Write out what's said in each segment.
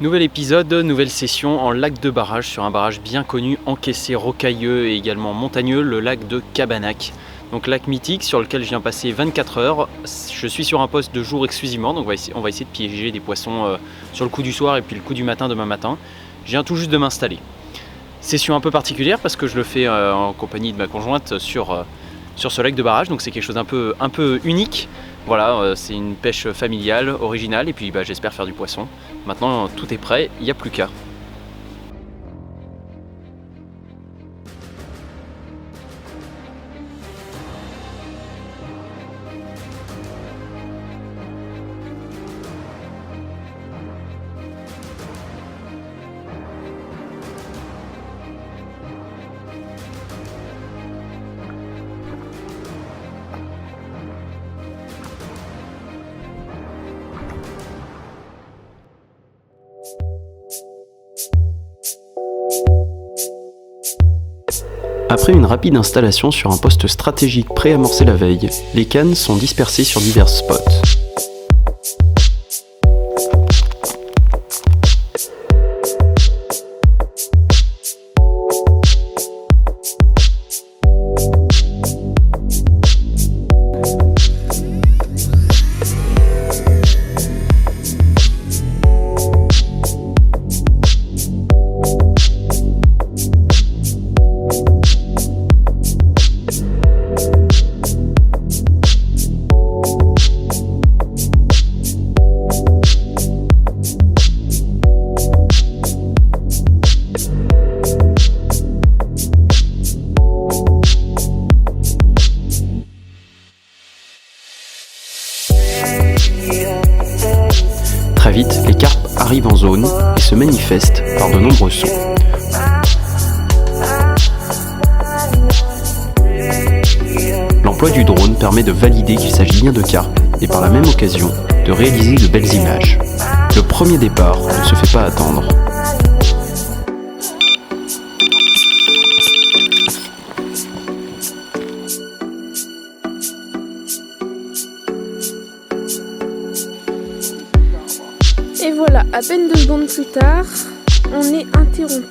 Nouvel épisode, nouvelle session en lac de barrage, sur un barrage bien connu, encaissé, rocailleux et également montagneux, le lac de Cabanac. Donc lac mythique sur lequel je viens passer 24 heures. Je suis sur un poste de jour exclusivement, donc on va essayer de piéger des poissons sur le coup du soir et puis le coup du matin demain matin. Je viens tout juste de m'installer. Session un peu particulière parce que je le fais en compagnie de ma conjointe sur ce lac de barrage, donc c'est quelque chose d'un un peu unique. Voilà, c'est une pêche familiale, originale, et puis j'espère faire du poisson. Maintenant tout est prêt, il n'y a plus qu'à. Après une rapide installation sur un poste stratégique préamorcé la veille, les cannes sont dispersées sur divers spots. Très vite, les carpes arrivent en zone et se manifestent par de nombreux sons. L'emploi du drone permet de valider qu'il s'agit bien de carpes et par la même occasion de réaliser de belles images. Le premier départ ne se fait pas attendre. Et voilà, à peine 2 secondes plus tard, on est interrompu.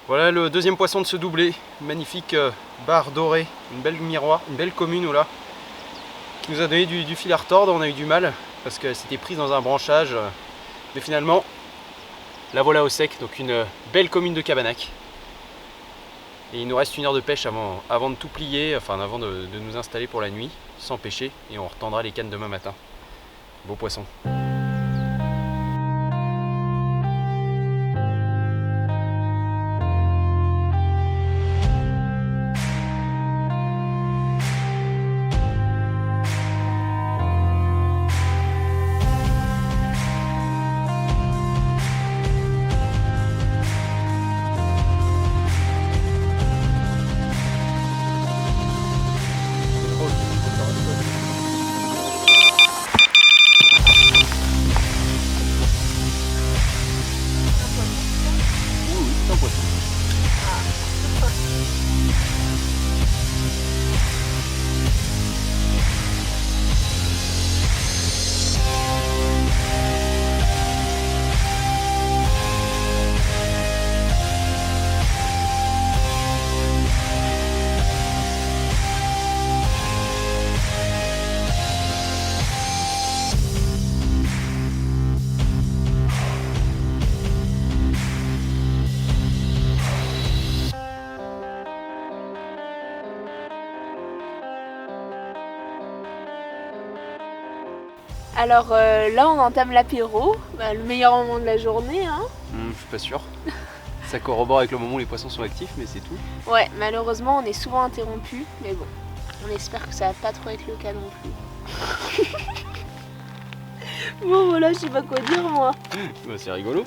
Voilà le deuxième poisson de ce doublé, magnifique barre dorée, une belle miroir, une belle commune là, qui nous a donné du fil à retordre. On a eu du mal parce qu'elle s'était prise dans un branchage, mais finalement la voilà au sec, donc une belle commune de Cabanac. Et il nous reste 1 heure de pêche avant de tout plier, enfin avant de nous installer pour la nuit, sans pêcher, et on retendra les cannes demain matin. Beau poisson. Alors là on entame l'apéro, le meilleur moment de la journée hein. Je suis pas sûr. Ça corrobore avec le moment où les poissons sont actifs, mais c'est tout. Ouais, malheureusement on est souvent interrompu, mais bon, on espère que ça va pas trop être le cas non plus. Bon voilà, je sais pas quoi dire moi. Bah, c'est rigolo.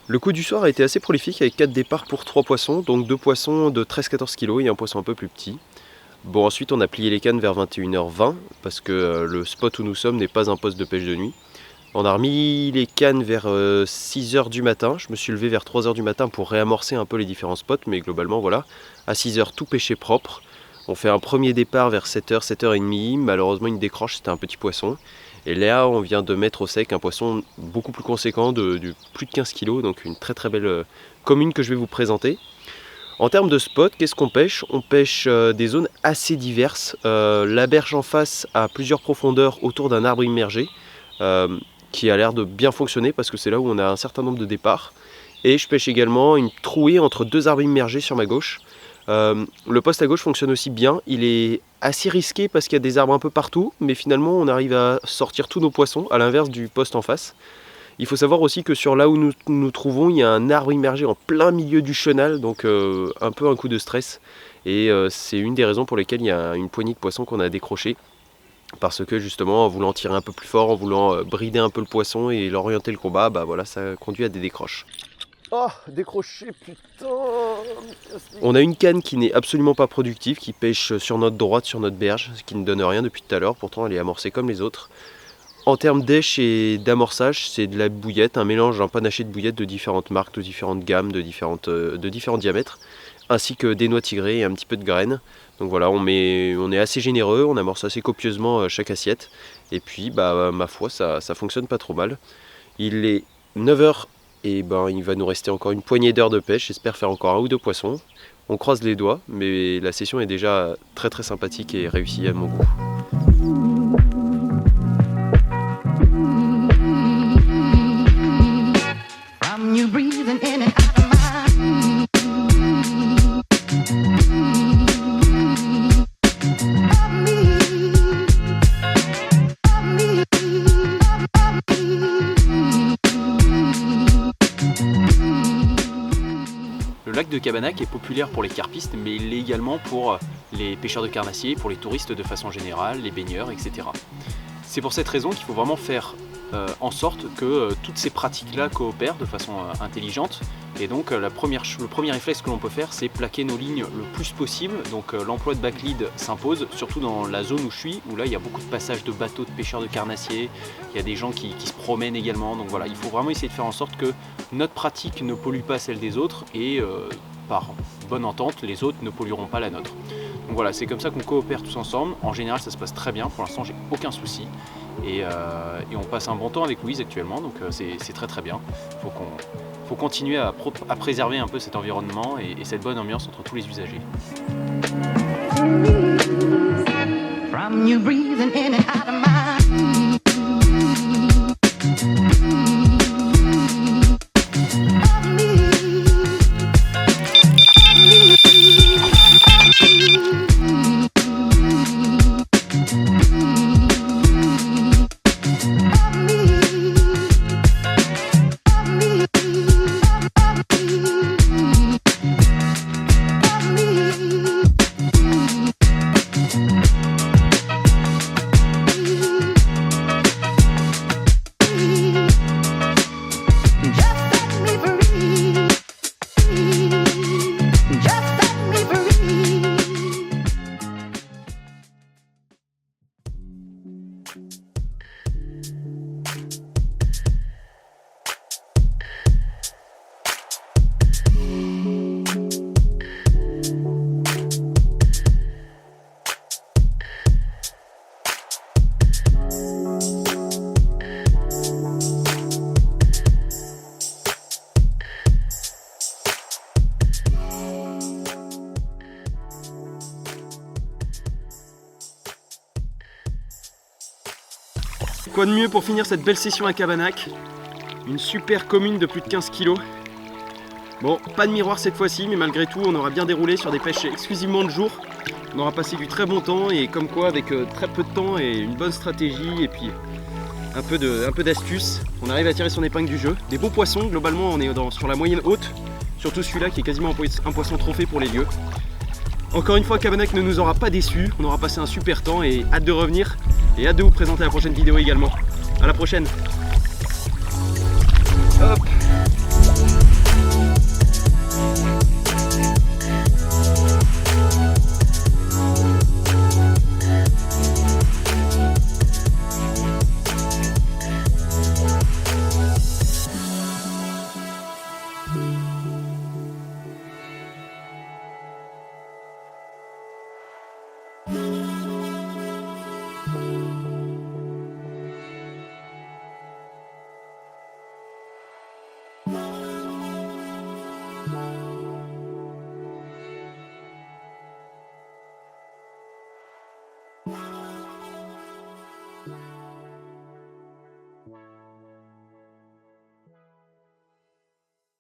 Le coup du soir a été assez prolifique avec 4 départs pour 3 poissons, donc 2 poissons de 13-14 kg et un poisson un peu plus petit. Bon, ensuite on a plié les cannes vers 21h20 parce que le spot où nous sommes n'est pas un poste de pêche de nuit. On a remis les cannes vers 6h du matin, je me suis levé vers 3h du matin pour réamorcer un peu les différents spots, mais globalement voilà, à 6h tout pêché propre. On fait un premier départ vers 7h, 7h30, malheureusement une décroche, c'était un petit poisson. Et là on vient de mettre au sec un poisson beaucoup plus conséquent de plus de 15 kg, donc une très très belle commune que je vais vous présenter. En termes de spot, qu'est-ce qu'on pêche? On pêche des zones assez diverses. La berge en face a plusieurs profondeurs autour d'un arbre immergé qui a l'air de bien fonctionner parce que c'est là où on a un certain nombre de départs. Et je pêche également une trouée entre 2 arbres immergés sur ma gauche. Le poste à gauche fonctionne aussi bien, il est assez risqué parce qu'il y a des arbres un peu partout, mais finalement on arrive à sortir tous nos poissons, à l'inverse du poste en face. Il faut savoir aussi que sur là où nous nous trouvons, il y a un arbre immergé en plein milieu du chenal, donc un peu un coup de stress. Et c'est une des raisons pour lesquelles il y a une poignée de poissons qu'on a décroché. Parce que justement, en voulant tirer un peu plus fort, en voulant brider un peu le poisson et l'orienter le combat, bah voilà, ça conduit à des décroches. Oh, décroché, putain! On a une canne qui n'est absolument pas productive, qui pêche sur notre droite, sur notre berge, ce qui ne donne rien depuis tout à l'heure, pourtant elle est amorcée comme les autres. En termes d'èche et d'amorçage, c'est de la bouillette, un mélange, un panaché de bouillettes de différentes marques, de différentes gammes, de différents diamètres, ainsi que des noix tigrées et un petit peu de graines. Donc voilà, on est assez généreux, on amorce assez copieusement chaque assiette, et puis bah ma foi, ça fonctionne pas trop mal. Il est 9h. Et ben il va nous rester encore une poignée d'heures de pêche, j'espère faire encore 1 ou 2 poissons. On croise les doigts, mais la session est déjà très très sympathique et réussie à mon goût. Le lac de Cabanac est populaire pour les carpistes, mais il l'est également pour les pêcheurs de carnassiers, pour les touristes de façon générale, les baigneurs, etc. C'est pour cette raison qu'il faut vraiment faire en sorte que toutes ces pratiques-là coopèrent de façon intelligente. Et donc le premier réflexe que l'on peut faire, c'est plaquer nos lignes le plus possible. Donc l'emploi de backlead s'impose, surtout dans la zone où je suis, où là il y a beaucoup de passages de bateaux de pêcheurs de carnassiers, il y a des gens qui se promènent également. Donc voilà, il faut vraiment essayer de faire en sorte que notre pratique ne pollue pas celle des autres et par bonne entente, les autres ne pollueront pas la nôtre. Donc voilà, c'est comme ça qu'on coopère tous ensemble. En général, ça se passe très bien. Pour l'instant, j'ai aucun souci. Et on passe un bon temps avec Louise actuellement, donc c'est très très bien. Faut continuer à préserver un peu cet environnement et cette bonne ambiance entre tous les usagers. From you breathing in and out of my... Quoi de mieux pour finir cette belle session à Cabanac? Une super commune de plus de 15 kg. Bon, pas de miroir cette fois-ci, mais malgré tout, on aura bien déroulé sur des pêches exclusivement de jour. On aura passé du très bon temps et comme quoi, avec très peu de temps et une bonne stratégie et puis un peu d'astuce, on arrive à tirer son épingle du jeu. Des beaux poissons, globalement, on est sur la moyenne haute. Surtout celui-là qui est quasiment un poisson trophée pour les lieux. Encore une fois, Cabanac ne nous aura pas déçus. On aura passé un super temps et hâte de revenir et hâte de vous présenter la prochaine vidéo également. À la prochaine. Hop.